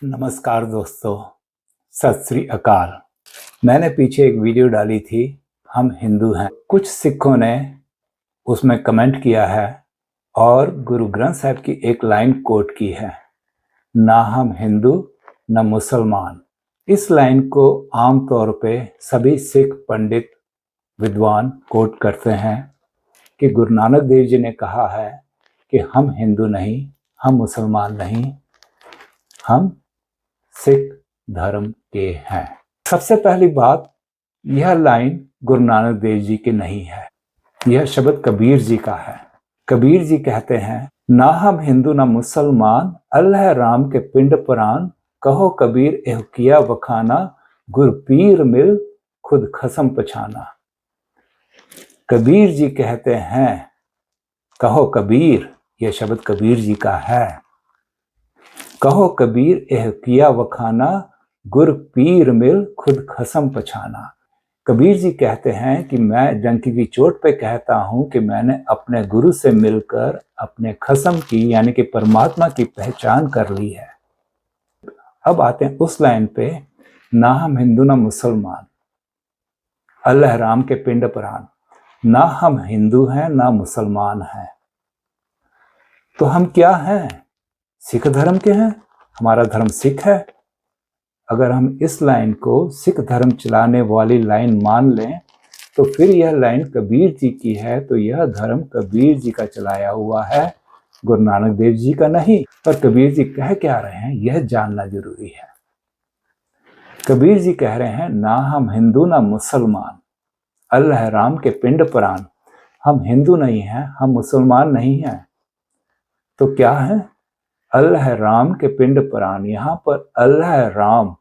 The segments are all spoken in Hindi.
नमस्कार दोस्तों, सत श्री अकाल। मैंने पीछे एक वीडियो डाली थी, हम हिंदू हैं। कुछ सिखों ने उसमें कमेंट किया है और गुरु ग्रंथ साहिब की एक लाइन कोट की है, ना हम हिंदू न मुसलमान। इस लाइन को आमतौर पे सभी सिख पंडित विद्वान कोट करते हैं कि गुरु नानक देव जी ने कहा है कि हम हिंदू नहीं, हम मुसलमान नहीं, हम सिख धर्म के हैं। सबसे पहली बात, यह लाइन गुरु नानक देव जी की नहीं है, यह शब्द कबीर जी का है। कबीर जी कहते हैं, ना हम हिंदू ना मुसलमान, अल्लाह राम के पिंड पुराण, कहो कबीर एह किया बखाना, गुर पीर मिल खुद खसम पछाना। कबीर जी कहते हैं, कहो कबीर, यह शब्द कबीर जी का है। कहो कबीर एह किया वखाना, गुर पीर मिल खुद खसम पछाना। कबीर जी कहते हैं कि मैं डंकी की चोट पे कहता हूं कि मैंने अपने गुरु से मिलकर अपने खसम की यानी कि परमात्मा की पहचान कर ली है। अब आते हैं उस लाइन पे, ना हम हिंदू ना मुसलमान, अल्लाह राम के पिंड पुराण। ना हम हिंदू हैं ना मुसलमान हैं, तो हम क्या हैं? सिख धर्म के हैं, हमारा धर्म सिख है। अगर हम इस लाइन को सिख धर्म चलाने वाली लाइन मान लें तो फिर यह लाइन कबीर जी की है, तो यह धर्म कबीर जी का चलाया हुआ है, गुरु नानक देव जी का नहीं। पर कबीर जी कह क्या रहे हैं यह जानना जरूरी है। कबीर जी कह रहे हैं, ना हम हिंदू ना मुसलमान, अल्लाह राम के पिंड पुराण। हम हिंदू नहीं हैं, हम मुसलमान नहीं हैं, तो क्या है? अल्लाह राम के पिंड पुराण। यहाँ पर अल्लाह राम,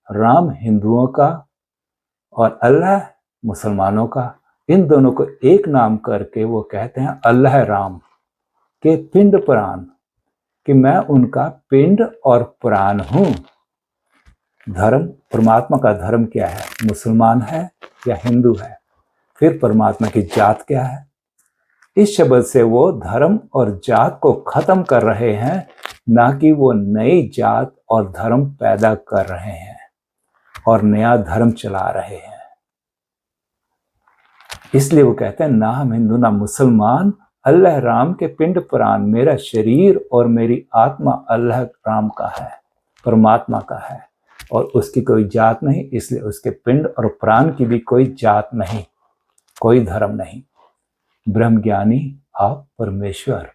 राम हिंदुओं का और अल्लाह मुसलमानों का, इन दोनों को एक नाम करके वो कहते हैं अल्लाह राम के पिंड पुराण, कि मैं उनका पिंड और पुराण हूं। धर्म, परमात्मा का धर्म क्या है? मुसलमान है या हिंदू है? फिर परमात्मा की जात क्या है? इस शब्द से वो धर्म और जात को खत्म कर रहे हैं, ना कि वो नई जात और धर्म पैदा कर रहे हैं और नया धर्म चला रहे हैं। इसलिए वो कहते हैं, ना हम हिंदू ना मुसलमान, अल्लाह राम के पिंड पुराण। मेरा शरीर और मेरी आत्मा अल्लाह राम का है, परमात्मा का है, और उसकी कोई जात नहीं, इसलिए उसके पिंड और प्राण की भी कोई जात नहीं, कोई धर्म नहीं। ब्रह्मज्ञानी आप परमेश्वर,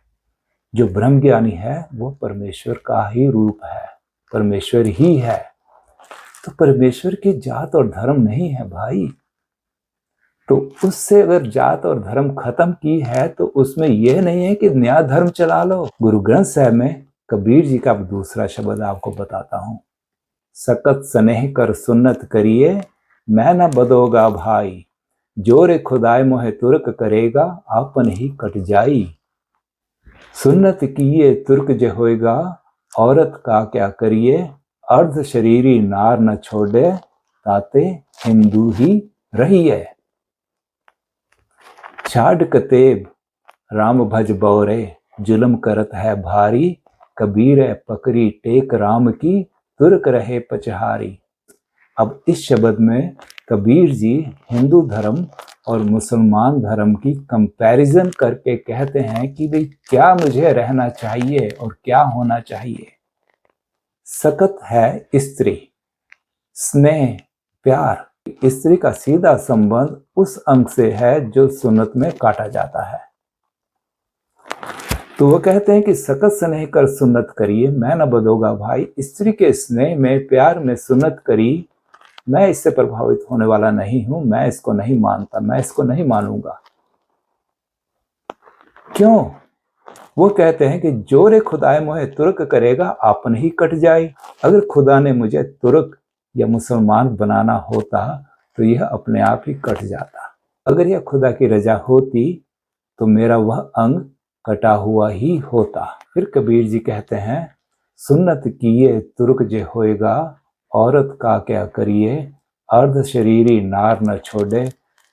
जो ब्रह्मज्ञानी है वो परमेश्वर का ही रूप है, परमेश्वर ही है। तो परमेश्वर की जात और धर्म नहीं है भाई। तो उससे अगर जात और धर्म खत्म की है तो उसमें यह नहीं है कि नया धर्म चला लो। गुरु ग्रंथ साहिब में कबीर जी का दूसरा शब्द आपको बताता हूं, सकत स्नेह कर सुन्नत करिए, मैं न बदोगा भाई, जोरे खुदाए मोहे तुर्क करेगा, आपन ही कट जाई। सुन्नत किए तुर्क जे होएगा, औरत का क्या करिए, अर्ध शरीरी नार न छोड़े, ताते हिंदू ही रहिए। छाड़ कतेब राम भज बौरे, जुल्म करत है भारी, कबीर पकड़ी टेक राम की, तुर्क रहे पचहारी। अब इस शब्द में कबीर जी हिंदू धर्म और मुसलमान धर्म की कंपैरिजन करके कहते हैं कि भाई क्या मुझे रहना चाहिए और क्या होना चाहिए। सकत है स्त्री, स्नेह प्यार, स्त्री का सीधा संबंध उस अंग से है जो सुन्नत में काटा जाता है। तो वो कहते हैं कि सकत स्नेह कर सुन्नत करिए, मैं न बदोगा भाई। स्त्री के स्नेह में, प्यार में सुन्नत करी, मैं इससे प्रभावित होने वाला नहीं हूं, मैं इसको नहीं मानता, मैं इसको नहीं मानूंगा। क्यों? वो कहते हैं कि जोरे खुदाए मोहे तुर्क करेगा, आपन ही कट जाए। अगर खुदा ने मुझे तुर्क या मुसलमान बनाना होता तो यह अपने आप ही कट जाता। अगर यह खुदा की रजा होती तो मेरा वह अंग कटा हुआ ही होता। फिर कबीर जी कहते हैं, सुन्नत किए तुर्क जे होएगा, औरत का क्या करिए, अर्ध शरीरी नार न छोड़े,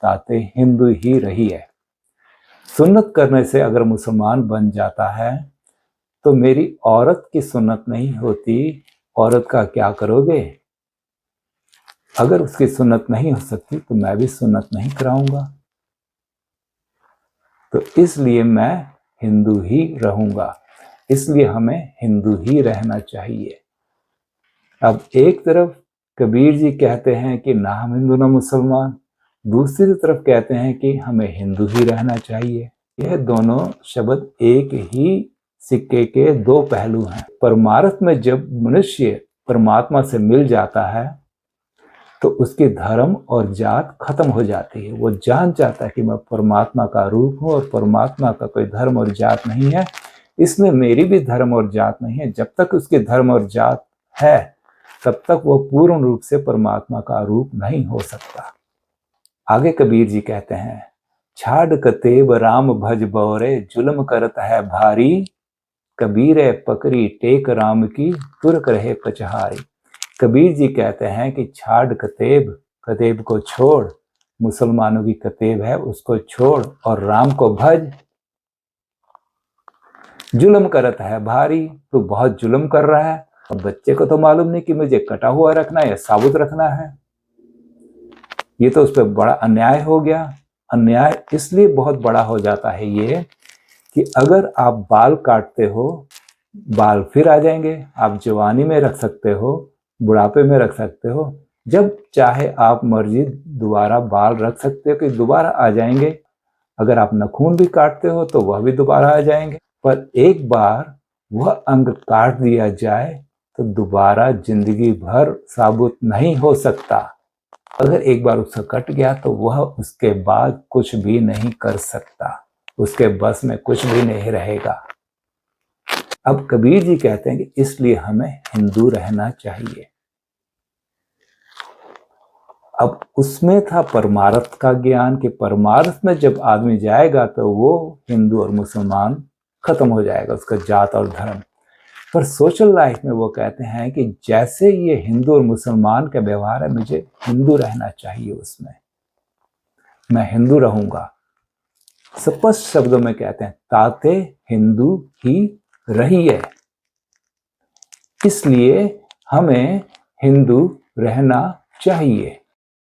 ताते हिंदू ही रही है। सुन्नत करने से अगर मुसलमान बन जाता है तो मेरी औरत की सुन्नत नहीं होती, औरत का क्या करोगे? अगर उसकी सुन्नत नहीं हो सकती तो मैं भी सुन्नत नहीं कराऊंगा। तो इसलिए मैं हिंदू ही रहूंगा, इसलिए हमें हिंदू ही रहना चाहिए। अब एक तरफ कबीर जी कहते हैं कि ना हम हिंदू ना मुसलमान, दूसरी तरफ कहते हैं कि हमें हिंदू ही रहना चाहिए। यह दोनों शब्द एक ही सिक्के के दो पहलू हैं। परमार्थ में जब मनुष्य परमात्मा से मिल जाता है तो उसकी धर्म और जात खत्म हो जाती है। वो जान जाता है कि मैं परमात्मा का रूप हूँ और परमात्मा का कोई धर्म और जात नहीं है, इसमें मेरी भी धर्म और जात नहीं है। जब तक उसकी धर्म और जात है तब तक वो पूर्ण रूप से परमात्मा का रूप नहीं हो सकता। आगे कबीर जी कहते हैं, छाड़ कतेब राम भज बौरे जुल्म करत है भारी, कबीर पकड़ी टेक राम की तुरक रहे पचहारी। कबीर जी कहते हैं कि छाड़ कतेब, कतेब को छोड़, मुसलमानों की कतेब है उसको छोड़ और राम को भज। जुल्म करत है भारी, तू बहुत जुल्म कर रहा है। अब बच्चे को तो मालूम नहीं कि मुझे कटा हुआ रखना है या साबुत रखना है, ये तो उस पर बड़ा अन्याय हो गया। अन्याय इसलिए बहुत बड़ा हो जाता है ये कि अगर आप बाल काटते हो, बाल फिर आ जाएंगे। आप जवानी में रख सकते हो, बुढ़ापे में रख सकते हो, जब चाहे आप मर्जी दोबारा बाल रख सकते हो कि दोबारा आ जाएंगे। अगर आप नाखून भी काटते हो तो वह भी दोबारा आ जाएंगे। पर एक बार वह अंग काट दिया जाए तो दोबारा जिंदगी भर साबुत नहीं हो सकता। अगर एक बार उसका कट गया तो वह उसके बाद कुछ भी नहीं कर सकता, उसके बस में कुछ भी नहीं रहेगा। अब कबीर जी कहते हैं कि इसलिए हमें हिंदू रहना चाहिए। अब उसमें था परमार्थ का ज्ञान कि परमार्थ में जब आदमी जाएगा तो वो हिंदू और मुसलमान खत्म हो जाएगा, उसका जात और धर्म। पर सोशल लाइफ में वो कहते हैं कि जैसे ये हिंदू और मुसलमान का व्यवहार है, मुझे हिंदू रहना चाहिए, उसमें मैं हिंदू रहूंगा। स्पष्ट शब्दों में कहते हैं, ताते हिंदू ही रहिए। इसलिए हमें हिंदू रहना चाहिए।